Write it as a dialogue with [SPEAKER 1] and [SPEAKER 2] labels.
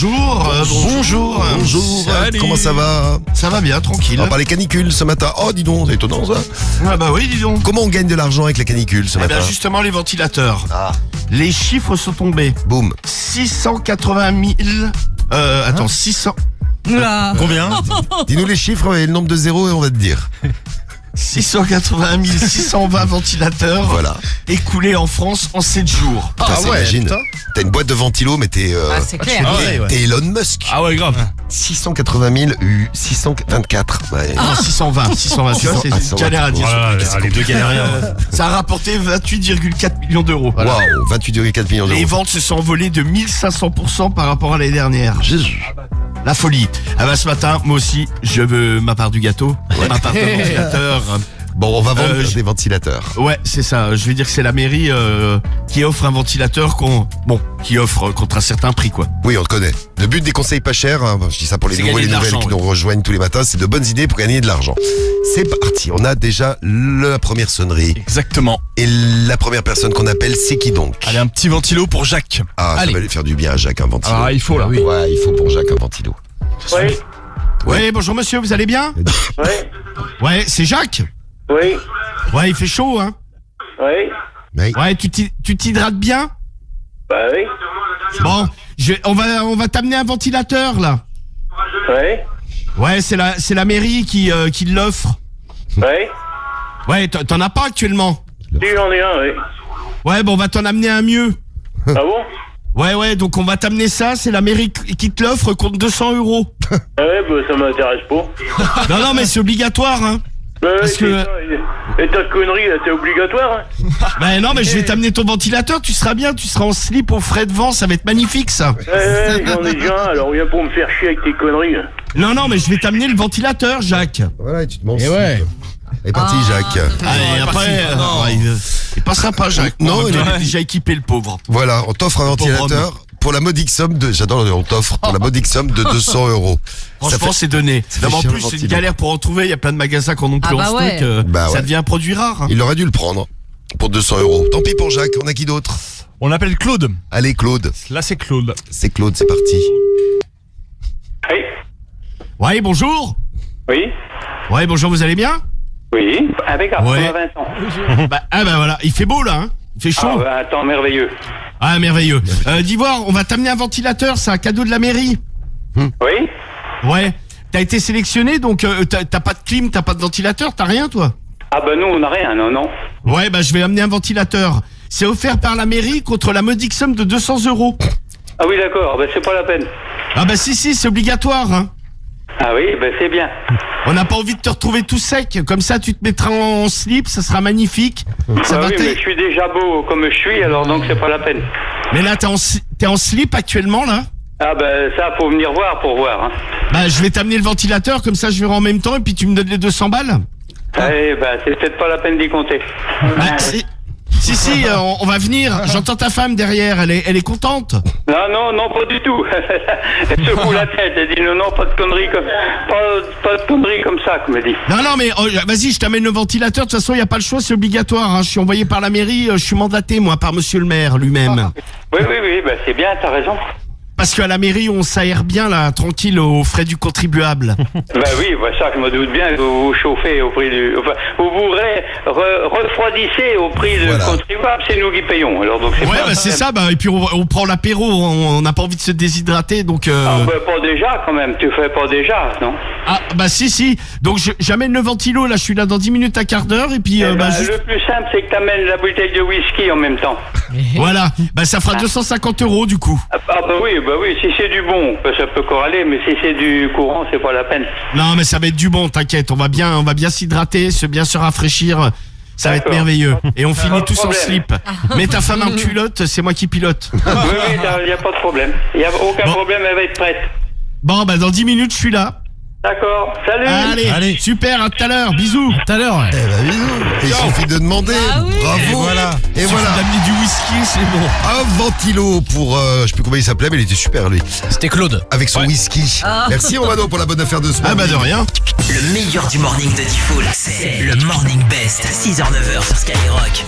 [SPEAKER 1] bonjour.
[SPEAKER 2] Bonjour.
[SPEAKER 1] Salut.
[SPEAKER 2] Comment ça va?
[SPEAKER 1] Ça va bien, tranquille.
[SPEAKER 2] On va parler canicule ce matin. Oh, dis donc, c'est étonnant ça.
[SPEAKER 1] Ah bah oui, dis donc.
[SPEAKER 2] Comment on gagne de l'argent avec la canicule ce
[SPEAKER 1] Eh
[SPEAKER 2] matin?
[SPEAKER 1] bien justement, les ventilateurs.
[SPEAKER 2] Ah,
[SPEAKER 1] Les chiffres sont tombés.
[SPEAKER 2] boum.
[SPEAKER 1] 680 000... attends, 600...
[SPEAKER 3] Oula.
[SPEAKER 4] Combien?
[SPEAKER 2] Dis-nous les chiffres et le nombre de zéros et on va te dire.
[SPEAKER 1] 681 620 ventilateurs
[SPEAKER 2] Voilà.
[SPEAKER 1] écoulés en France en 7 jours.
[SPEAKER 2] Putain, t'imagines.
[SPEAKER 4] putain.
[SPEAKER 2] T'as une boîte de ventilo, mais t'es
[SPEAKER 3] Ah, c'est clair.
[SPEAKER 4] Ah ouais, ouais.
[SPEAKER 2] t'es Elon Musk.
[SPEAKER 4] Ah ouais, grave.
[SPEAKER 2] 680 000 eu 624. Ouais.
[SPEAKER 1] Non, 620, tu vois, c'est
[SPEAKER 2] Ah,
[SPEAKER 1] une galère à dire.
[SPEAKER 4] Voilà, les deux galériens.
[SPEAKER 1] Ça a rapporté 28,4 millions d'euros.
[SPEAKER 2] Waouh, 28,4 millions
[SPEAKER 1] Les
[SPEAKER 2] d'euros.
[SPEAKER 1] ventes se sont envolées de 1500% par rapport à l'année dernière.
[SPEAKER 2] Jésus.
[SPEAKER 1] La folie. Ah bah ce matin, moi aussi, je veux ma part du gâteau, ma part de ventilateur.
[SPEAKER 2] Bon, on va vendre
[SPEAKER 1] je-
[SPEAKER 2] des ventilateurs.
[SPEAKER 1] Ouais, c'est ça. Je vais dire que c'est la mairie qui offre un ventilateur qui offre contre un certain prix, quoi.
[SPEAKER 2] Oui, on le connaît. Le but des conseils pas chers, hein, je dis ça pour les
[SPEAKER 1] C'est
[SPEAKER 2] nouveaux et les
[SPEAKER 1] gagner de
[SPEAKER 2] nouvelles
[SPEAKER 1] l'argent,
[SPEAKER 2] qui nous rejoignent tous les matins, c'est de bonnes idées pour gagner de l'argent. C'est parti, on a déjà la première sonnerie.
[SPEAKER 4] Exactement.
[SPEAKER 2] Et la première personne qu'on appelle, c'est qui donc?
[SPEAKER 4] Allez, un petit ventilo pour Jacques.
[SPEAKER 2] Ah, ça
[SPEAKER 3] Allez.
[SPEAKER 2] va lui faire du bien à Jacques, un ventilo.
[SPEAKER 4] Ah, il faut là.
[SPEAKER 3] Oui.
[SPEAKER 2] Ouais, il faut pour Jacques un ventilo.
[SPEAKER 5] Oui,
[SPEAKER 1] Ouais, bonjour monsieur, vous allez bien?
[SPEAKER 5] oui,
[SPEAKER 1] Ouais, c'est Jacques?
[SPEAKER 5] oui,
[SPEAKER 1] Ouais, il fait chaud, hein?
[SPEAKER 5] oui,
[SPEAKER 2] Oui.
[SPEAKER 1] Ouais, tu t'hydrates bien?
[SPEAKER 5] bah oui,
[SPEAKER 1] Bon, on va t'amener un ventilateur, là.
[SPEAKER 5] oui,
[SPEAKER 1] Ouais, c'est la mairie qui l'offre.
[SPEAKER 5] oui.
[SPEAKER 1] Ouais, t'en as pas actuellement.
[SPEAKER 5] Si j'en ai un, oui.
[SPEAKER 1] Ouais, bon, on va t'en amener un mieux.
[SPEAKER 5] Ah bon?
[SPEAKER 1] Ouais, donc on va t'amener ça, c'est la mairie qui te l'offre contre 200 euros.
[SPEAKER 5] Ah ouais, bah ça m'intéresse pas.
[SPEAKER 1] Non, mais c'est obligatoire, hein.
[SPEAKER 5] Bah ouais,
[SPEAKER 1] Parce
[SPEAKER 5] c'est
[SPEAKER 1] que-
[SPEAKER 5] ça. Et ta connerie, là, c'est obligatoire, hein?
[SPEAKER 1] Ben non, mais je vais t'amener ton ventilateur, tu seras bien, tu seras en slip au frais de vent, ça va être magnifique, ça.
[SPEAKER 5] Ouais, j'en ai déjà un, alors viens pour me faire chier avec tes conneries.
[SPEAKER 1] Non, mais je vais t'amener le ventilateur, Jacques.
[SPEAKER 2] Voilà, et tu te mens.
[SPEAKER 3] Et ouais.
[SPEAKER 2] Et parti, Jacques.
[SPEAKER 1] Allez, après, il est pas sympa, Jacques.
[SPEAKER 2] Non,
[SPEAKER 1] Non,
[SPEAKER 2] il
[SPEAKER 1] il
[SPEAKER 2] est-
[SPEAKER 1] est déjà équipé, le pauvre.
[SPEAKER 2] Voilà, on t'offre un ventilateur pour la modique somme de... J'adore, on t'offre pour la modique somme de 200 euros.
[SPEAKER 1] Franchement, c'est donné.
[SPEAKER 2] fait
[SPEAKER 1] En
[SPEAKER 2] chier,
[SPEAKER 1] plus,
[SPEAKER 2] le
[SPEAKER 1] c'est une
[SPEAKER 2] ventilo.
[SPEAKER 1] galère pour en trouver. Il y a plein de magasins qui en ont plus
[SPEAKER 3] Ah bah
[SPEAKER 1] en
[SPEAKER 3] ouais.
[SPEAKER 1] stock.
[SPEAKER 2] Bah
[SPEAKER 1] Ça
[SPEAKER 2] ouais.
[SPEAKER 1] devient un produit rare. Hein.
[SPEAKER 2] Il aurait dû le prendre pour 200 euros. Tant pis pour Jacques, on a qui d'autre?
[SPEAKER 4] On appelle Claude.
[SPEAKER 2] Allez, Claude.
[SPEAKER 4] Là, c'est Claude.
[SPEAKER 2] C'est Claude, c'est parti.
[SPEAKER 5] Oui,
[SPEAKER 1] Ouais, bonjour.
[SPEAKER 5] oui,
[SPEAKER 1] Ouais, bonjour, vous allez bien?
[SPEAKER 5] oui, impeccable,
[SPEAKER 1] Ouais.
[SPEAKER 5] Vincent.
[SPEAKER 1] Bah voilà, il fait beau, là. Hein. Il fait chaud.
[SPEAKER 5] Ah, bah, attends, merveilleux.
[SPEAKER 1] Ah, merveilleux. D'Ivoire, on va t'amener un ventilateur, c'est un cadeau de la mairie.
[SPEAKER 5] Oui?
[SPEAKER 1] Ouais. T'as été sélectionné, donc t'as pas de clim, t'as pas de ventilateur, t'as rien, toi?
[SPEAKER 5] Ah bah nous, on n'a rien, non.
[SPEAKER 1] Ouais, bah je vais amener un ventilateur. C'est offert par la mairie contre la modique somme de 200 euros.
[SPEAKER 5] Ah oui, d'accord, bah c'est pas la peine.
[SPEAKER 1] Ah bah si, c'est obligatoire. Hein.
[SPEAKER 5] Ah oui, bah c'est bien.
[SPEAKER 1] On n'a pas envie de te retrouver tout sec. Comme ça, tu te mettras en slip, ça sera magnifique. Ça
[SPEAKER 5] Ah
[SPEAKER 1] va
[SPEAKER 5] oui,
[SPEAKER 1] t'aider.
[SPEAKER 5] mais je suis déjà beau comme je suis, alors donc c'est pas la peine.
[SPEAKER 1] Mais là, t'es en slip actuellement, là?
[SPEAKER 5] Ah bah ça, faut venir voir pour voir, hein.
[SPEAKER 1] Bah je vais t'amener le ventilateur, comme ça je verrai en même temps, et puis tu me donnes les 200 balles.
[SPEAKER 5] Eh bah c'est peut-être pas la peine d'y compter.
[SPEAKER 1] Bah, si, on va venir. J'entends ta femme derrière, elle est contente.
[SPEAKER 5] Non, pas du tout. Elle secoue la tête, elle dit non, pas de conneries comme, pas de conneries comme ça, comme elle dit.
[SPEAKER 1] Non, mais vas-y, je t'amène le ventilateur. De toute façon, il n'y a pas le choix, c'est obligatoire. Hein. Je suis envoyé par la mairie, je suis mandaté, moi, par monsieur le maire lui-même.
[SPEAKER 5] Oui, bah c'est bien, t'as raison.
[SPEAKER 1] Parce qu'à la mairie, on s'aère bien, là, tranquille, aux frais du contribuable.
[SPEAKER 5] Bah oui, bah ça, je me doute bien que vous vous chauffez au prix du... Enfin, vous vous refroidissez au prix du
[SPEAKER 2] Voilà.
[SPEAKER 5] contribuable, c'est nous qui payons. Alors donc c'est
[SPEAKER 1] Ouais,
[SPEAKER 5] pas...
[SPEAKER 1] bah c'est ça, bah, et puis on prend l'apéro, on n'a pas envie de se déshydrater, donc...
[SPEAKER 5] Ah bah pas déjà, quand même, tu fais pas déjà, non?
[SPEAKER 1] Ah, bah si, donc j'amène le ventilo, là, je suis là dans 10 minutes, un quart d'heure, et puis...
[SPEAKER 5] Eh
[SPEAKER 1] bah,
[SPEAKER 5] ben,
[SPEAKER 1] juste-
[SPEAKER 5] le plus simple, c'est que t'amènes la bouteille de whisky en même temps.
[SPEAKER 1] Voilà, bah ça fera 250 euros, du coup.
[SPEAKER 5] Ah bah oui, si c'est du bon, bah, ça peut corraler, mais si c'est du courant, c'est pas la peine.
[SPEAKER 1] Non, mais ça va être du bon, t'inquiète, on va bien s'hydrater, bien se rafraîchir, ça va être
[SPEAKER 5] D'accord.
[SPEAKER 1] merveilleux. Et on
[SPEAKER 5] Pas
[SPEAKER 1] finit
[SPEAKER 5] de
[SPEAKER 1] tous en
[SPEAKER 5] problème.
[SPEAKER 1] slip. Mets ta femme en culotte, c'est moi qui pilote.
[SPEAKER 5] Oui, il n'y a pas de problème. Il n'y a aucun
[SPEAKER 1] Bon.
[SPEAKER 5] problème, elle va être prête.
[SPEAKER 1] Bon, bah dans 10 minutes, je suis là.
[SPEAKER 5] D'accord, salut.
[SPEAKER 1] Allez, super, à tout à l'heure, bisous.
[SPEAKER 3] Tout à l'heure, ouais.
[SPEAKER 2] Eh ben, bisous. Il suffit de demander.
[SPEAKER 3] Ah oui.
[SPEAKER 2] Bravo.
[SPEAKER 4] Et voilà.
[SPEAKER 2] Et
[SPEAKER 1] Suffit
[SPEAKER 2] voilà.
[SPEAKER 1] d'amener du whisky, c'est bon.
[SPEAKER 2] Un ventilo pour, je sais plus comment il s'appelait, mais il était super, lui.
[SPEAKER 3] C'était Claude.
[SPEAKER 2] Avec son whisky. Merci, Romano, pour la bonne affaire de ce
[SPEAKER 1] Ah bah de rien.
[SPEAKER 6] Le meilleur du morning de Diffoul, c'est le Morning Best, 6h-9h sur Skyrock.